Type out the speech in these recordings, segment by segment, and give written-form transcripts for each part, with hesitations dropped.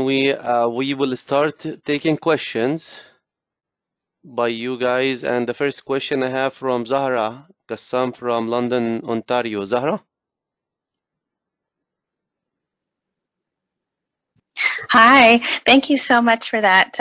we will start taking questions by you guys. And the first question I have from Zahra Qassam from London, Ontario. Zahra? Hi, thank you so much for that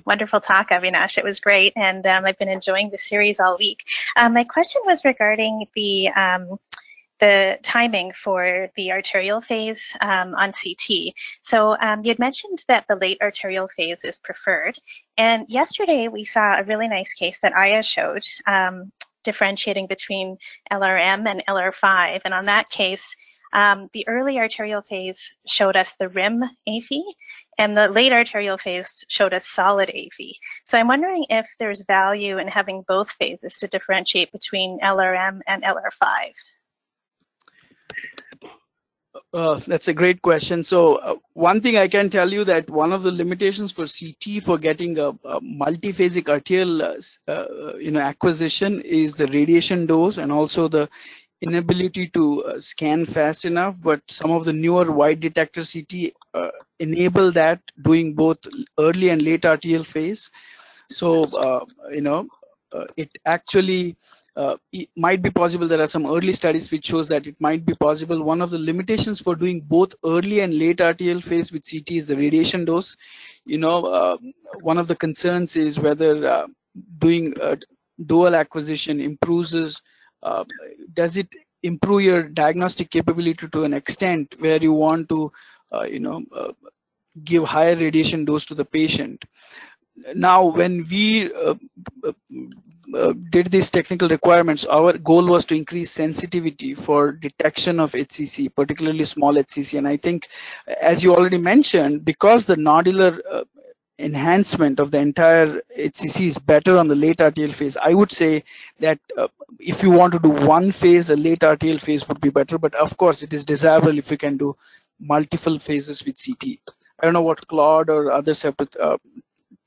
wonderful talk, Avinash. It was great, and I've been enjoying the series all week. My question was regarding the timing for the arterial phase on CT. So you had mentioned that the late arterial phase is preferred, and yesterday we saw a really nice case that Aya showed differentiating between LRM and LR5, and on that case, the early arterial phase showed us the rim AFib, and the late arterial phase showed us solid AFib. So I'm wondering if there's value in having both phases to differentiate between LRM and LR5. That's a great question. So one thing I can tell you that one of the limitations for CT for getting a multiphasic arterial acquisition is the radiation dose and also the inability to scan fast enough, but some of the newer wide detector CT enable that, doing both early and late arterial phase. So it actually it might be possible. There are some early studies which shows that it might be possible. One of the limitations for doing both early and late arterial phase with CT is the radiation dose. One of the concerns is whether doing dual acquisition improves does it improve your diagnostic capability to an extent where you want to give higher radiation dose to the patient. Now, when we did these technical requirements, our goal was to increase sensitivity for detection of HCC, particularly small HCC. And I think, as you already mentioned, because the nodular enhancement of the entire HCC is better on the late arterial phase, I would say that if you want to do one phase, a late arterial phase would be better. But of course, it is desirable if you can do multiple phases with CT. I don't know what Claude or others have to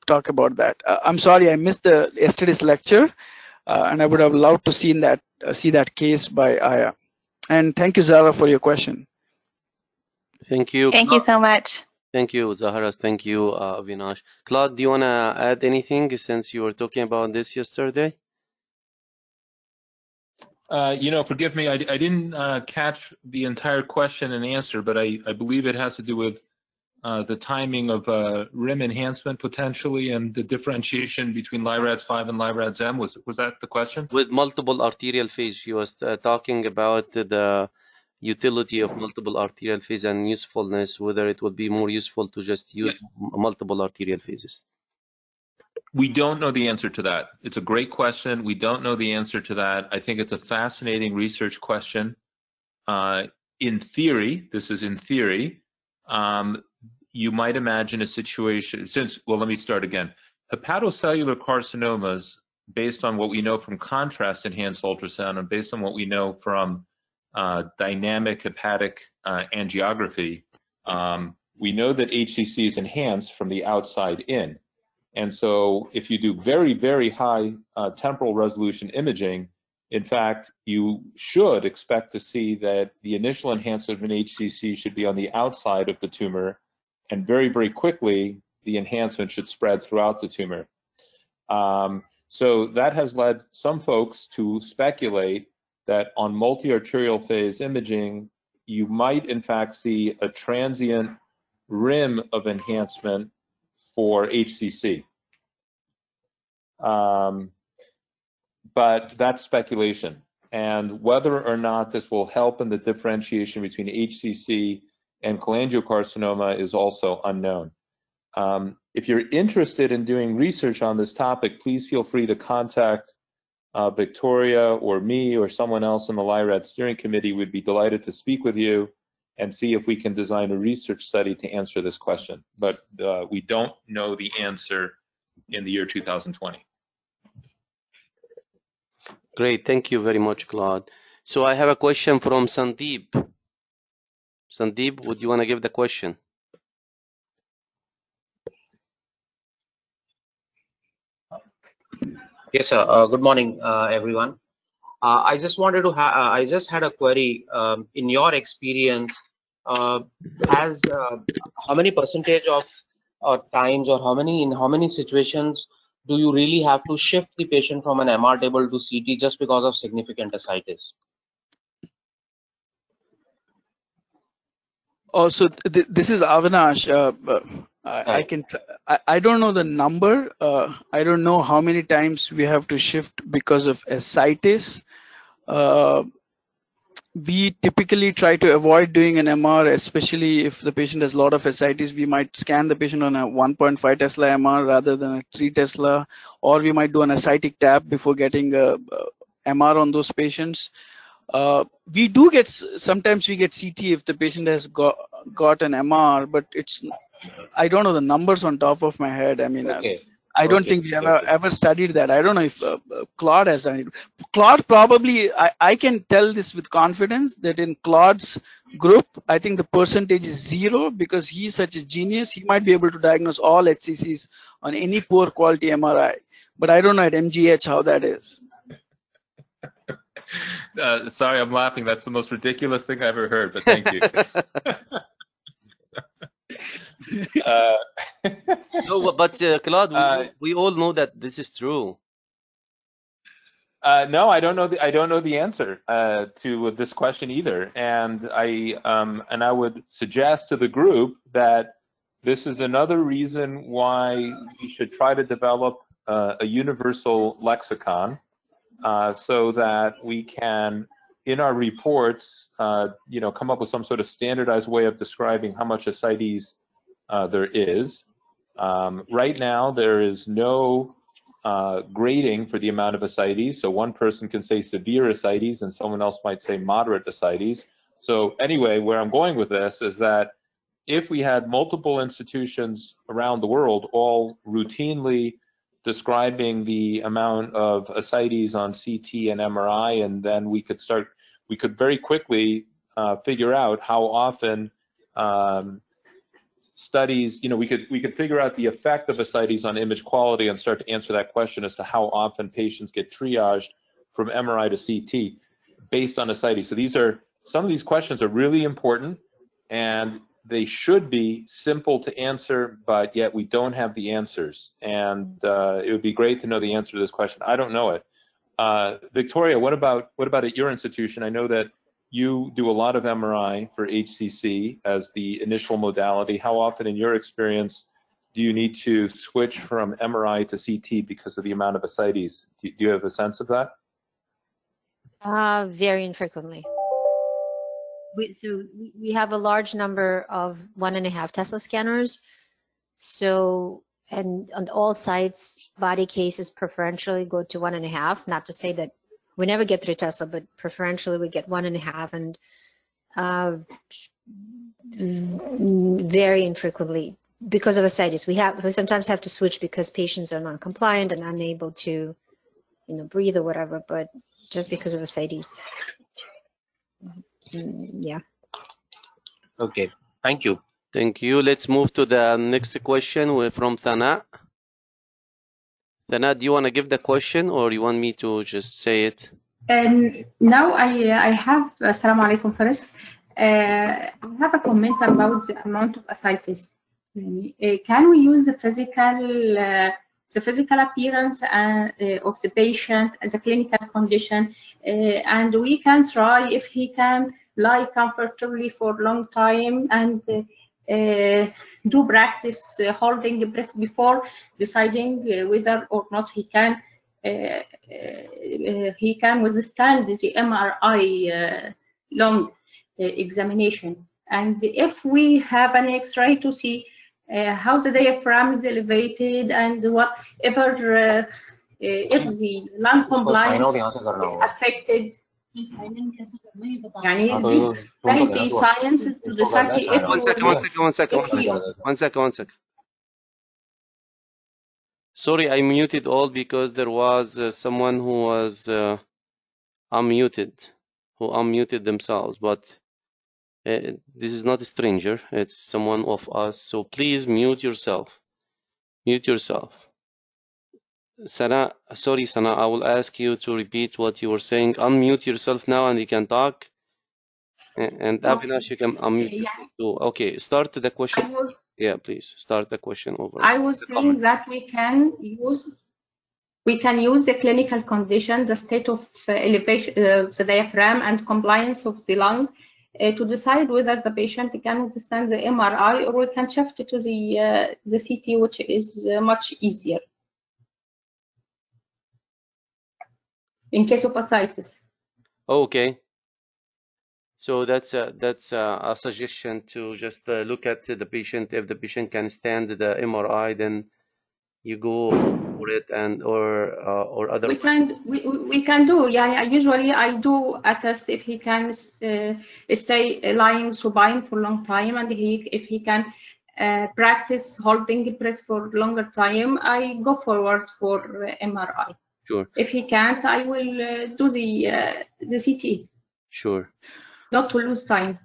talk about that. I'm sorry, I missed yesterday's lecture, and I would have loved to see that case by Aya. And thank you, Zara, for your question. Thank you. Thank you so much. Thank you, Zahra. Thank you, Avinash. Claude, do you want to add anything since you were talking about this yesterday? Forgive me, I didn't catch the entire question and answer, but I believe it has to do with the timing of rim enhancement potentially and the differentiation between LI-RADS 5 and LI-RADS M. Was that the question? With multiple arterial phase, she was talking about the utility of multiple arterial phase and usefulness, whether it would be more useful to just use multiple arterial phases. We don't know the answer to that. It's a great question. We don't know the answer to that. I think it's a fascinating research question. In theory, this is in theory, you might imagine a situation let me start again. Hepatocellular carcinomas, based on what we know from contrast enhanced ultrasound and based on what we know from dynamic hepatic angiography, we know that HCC is enhanced from the outside in. And so if you do very, very high temporal resolution imaging, in fact, you should expect to see that the initial enhancement of an HCC should be on the outside of the tumor, and very, very quickly, the enhancement should spread throughout the tumor. So that has led some folks to speculate that on multi-arterial phase imaging, you might in fact see a transient rim of enhancement for HCC. But that's speculation. And whether or not this will help in the differentiation between HCC and cholangiocarcinoma is also unknown. If you're interested in doing research on this topic, please feel free to contact Victoria or me or someone else on the LI-RADS steering committee. We'd be delighted to speak with you and see if we can design a research study to answer this question. But we don't know the answer in the year 2020. Great, thank you very much, Claude. So I have a question from Sandeep. Sandeep, would you want to give the question? Yes, sir. Good morning, everyone. I just wanted to I just had a query. In your experience, has how many percentage of times, or in how many situations do you really have to shift the patient from an MR table to CT just because of significant ascites? Oh, so this is Avinash. I can. I don't know the number. I don't know how many times we have to shift because of ascites. We typically try to avoid doing an MR, especially if the patient has a lot of ascites. We might scan the patient on a 1.5 Tesla MR rather than a 3 Tesla, or we might do an ascitic tab before getting a MR on those patients. We do get, sometimes we get CT if the patient has got an MR, but it's, I don't know the numbers on top of my head. I mean, I don't think we ever studied that. I don't know if Claude has done it. Claude probably, I can tell this with confidence that in Claude's group, I think the percentage is 0 because he's such a genius. He might be able to diagnose all HCCs on any poor quality MRI. But I don't know at MGH how that is. Sorry, I'm laughing. That's the most ridiculous thing I've ever heard, but thank you. No, but Claude, we all know that this is true. No, I don't know the answer to this question either, and I would suggest to the group that this is another reason why we should try to develop a universal lexicon, so that we can, in our reports, come up with some sort of standardized way of describing how much ascites there is. Right now, there is no grading for the amount of ascites. So one person can say severe ascites and someone else might say moderate ascites. So anyway, where I'm going with this is that if we had multiple institutions around the world all routinely describing the amount of ascites on CT and MRI, and then we could very quickly figure out how often studies, we could figure out the effect of ascites on image quality and start to answer that question as to how often patients get triaged from MRI to CT based on ascites. So some of these questions are really important, and they should be simple to answer, but yet we don't have the answers. And it would be great to know the answer to this question. I don't know it. Victoria, what about at your institution? I know that you do a lot of MRI for HCC as the initial modality. How often, in your experience, do you need to switch from MRI to CT because of the amount of ascites? Do you have a sense of that? Very infrequently. We have a large number of 1.5 Tesla scanners. So, and on all sites, body cases preferentially go to 1.5. Not to say that we never get 3 Tesla, but preferentially we get 1.5, and very infrequently because of ascites. We sometimes have to switch because patients are non-compliant and unable to, breathe or whatever, but just because of ascites. Yeah. Okay, thank you. Thank you. Let's move to the next question from Thana. Thana, do you want to give the question or you want me to just say it? Now I have, assalamu alaikum first. I have a comment about the amount of ascites. Can we use the physical appearance of the patient as a clinical condition, and we can try if he can lie comfortably for a long time and do practice holding the breath before deciding whether or not he can withstand the MRI long examination. And if we have an X-ray to see how the diaphragm is elevated and whatever, if the lung compliance is affected, this may be science to decide if One second. Sorry, I muted all because there was someone who was unmuted, who unmuted themselves, but this is not a stranger, it's someone of us, so please mute yourself. Mute yourself. Sana, sorry Sana, I will ask you to repeat what you were saying. Unmute yourself now and you can talk. And Avinash, you can unmute Yeah, yourself too. Okay, start the question. I was Yeah, please start the question over. I was The saying comment. that we can use the clinical conditions, the state of elevation, the diaphragm, and compliance of the lung to decide whether the patient can withstand the MRI, or we can shift it to the CT, which is much easier in case of ascites. Okay. So that's a suggestion to just look at the patient. If the patient can stand the MRI, then you go for it, and or other. We can do, yeah. Usually I do a test if he can stay lying supine for a long time, and if he can practice holding breath for longer time, I go forward for MRI. Sure. If he can't, I will do the CT. Sure. Not to lose time.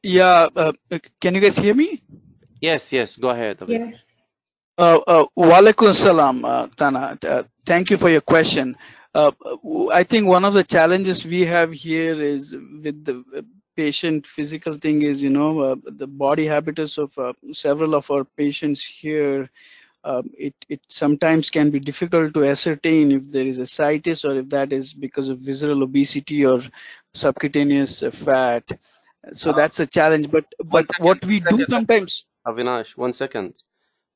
Yeah, can you guys hear me? Yes, go ahead. Yes. Walaikum salam, Donna. Thank you for your question. I think one of the challenges we have here is with the patient physical thing is, the body habitus of several of our patients here. It sometimes can be difficult to ascertain if there is ascites or if that is because of visceral obesity or subcutaneous fat. So that's a challenge. But what we do sometimes. Avinash, 1 second.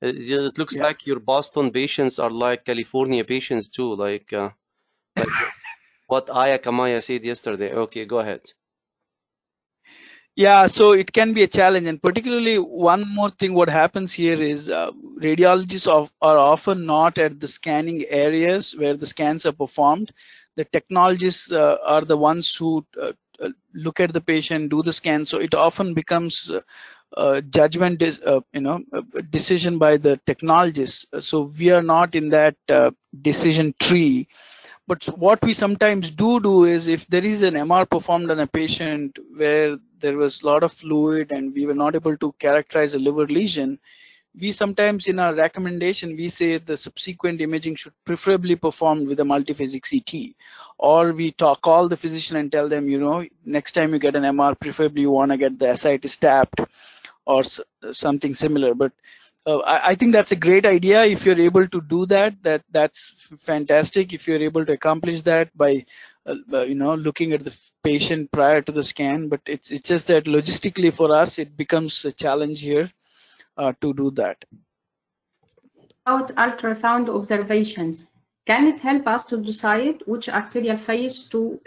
It looks like your Boston patients are like California patients too, like what Aya Kamaya said yesterday. Okay, go ahead. Yeah, so it can be a challenge, and particularly one more thing what happens here is radiologists are often not at the scanning areas where the scans are performed. The technologists are the ones who look at the patient, do the scan, so it often becomes judgment decision by the technologists. So we are not in that decision tree. But what we sometimes do is, if there is an MR performed on a patient where there was a lot of fluid and we were not able to characterize a liver lesion, we sometimes in our recommendation, we say the subsequent imaging should preferably performed with a multiphasic CT. Or we call the physician and tell them, next time you get an MR, preferably you want to get the ascites tapped or something similar. But I think that's a great idea. If you're able to do that, that's fantastic. If you're able to accomplish that by looking at the patient prior to the scan, but it's just that logistically for us it becomes a challenge here to do that. About ultrasound observations, can it help us to decide which arterial phase to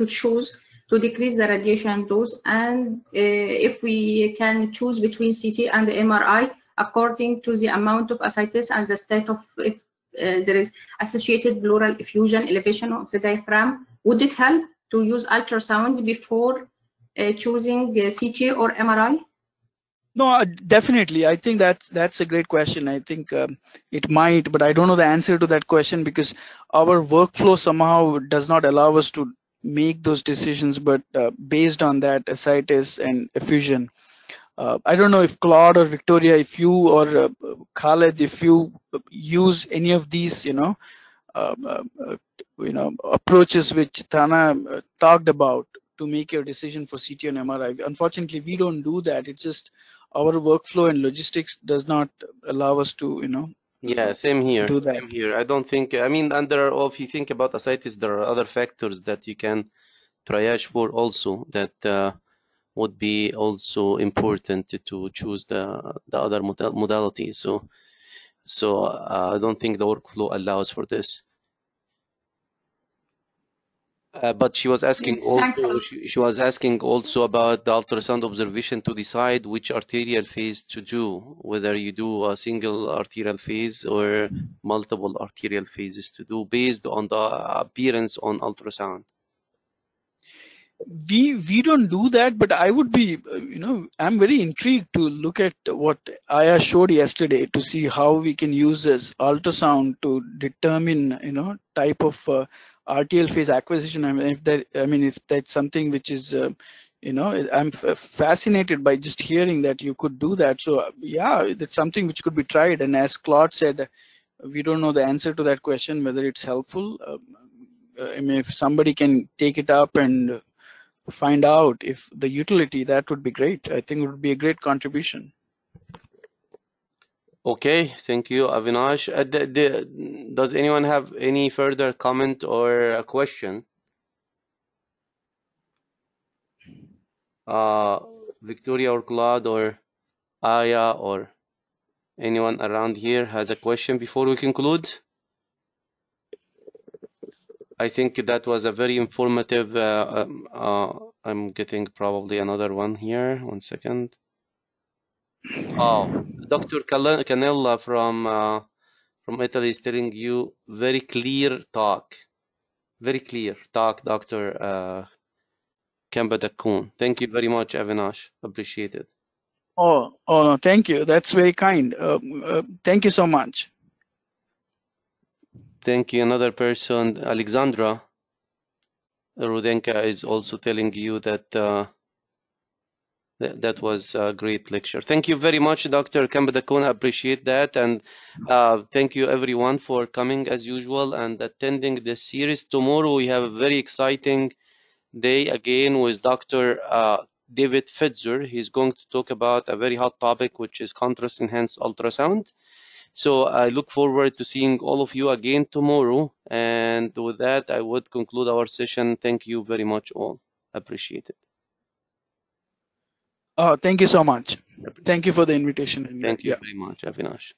choose to decrease the radiation dose, and if we can choose between CT and the MRI according to the amount of ascites and the state of if there is associated pleural effusion, elevation of the diaphragm? Would it help to use ultrasound before choosing CT or MRI? No, definitely. I think that's a great question. I think it might, but I don't know the answer to that question because our workflow somehow does not allow us to make those decisions, but based on that ascites and effusion. I don't know if Claude or Victoria, if you or Khaled, if you use any of these, approaches which Donna talked about to make your decision for CT and MRI. Unfortunately, we don't do that. It's just our workflow and logistics does not allow us to, Yeah, same here. Do that. Same here. I don't think, and if you think about ascites, there are other factors that you can triage for also that would be also important to choose the other modalities. So I don't think the workflow allows for this. But she was asking also. She was asking also about the ultrasound observation to decide which arterial phase to do, whether you do a single arterial phase or multiple arterial phases to do based on the appearance on ultrasound. We don't do that, but I would be, I'm very intrigued to look at what Aya showed yesterday to see how we can use this ultrasound to determine, type of arterial phase acquisition. If that's something which is, I'm fascinated by just hearing that you could do that. So yeah, that's something which could be tried. And as Claude said, we don't know the answer to that question, whether it's helpful. If somebody can take it up and find out if the utility, that would be great. I think it would be a great contribution. Okay, thank you, Avinash. Does anyone have any further comment or a question? Victoria or Claude or Aya or anyone around here has a question before we conclude? I think that was a very informative. I'm getting probably another one here. 1 second. Oh, Dr. Canella from Italy is telling you very clear talk. Very clear talk, Dr. Kambadakone. Thank you very much, Avinash. Appreciate it. Oh, no, thank you. That's very kind. Thank you so much. Thank you. Another person, Alexandra Rudenka, is also telling you that that was a great lecture. Thank you very much, Dr. Kambadakone. I appreciate that. And thank you, everyone, for coming as usual and attending this series. Tomorrow, we have a very exciting day again with Dr. David Fitzer. He's going to talk about a very hot topic, which is contrast-enhanced ultrasound. So I look forward to seeing all of you again tomorrow. And with that, I would conclude our session. Thank you very much all. Appreciate it. Oh, thank you so much. Thank you for the invitation. Thank you very much, Avinash.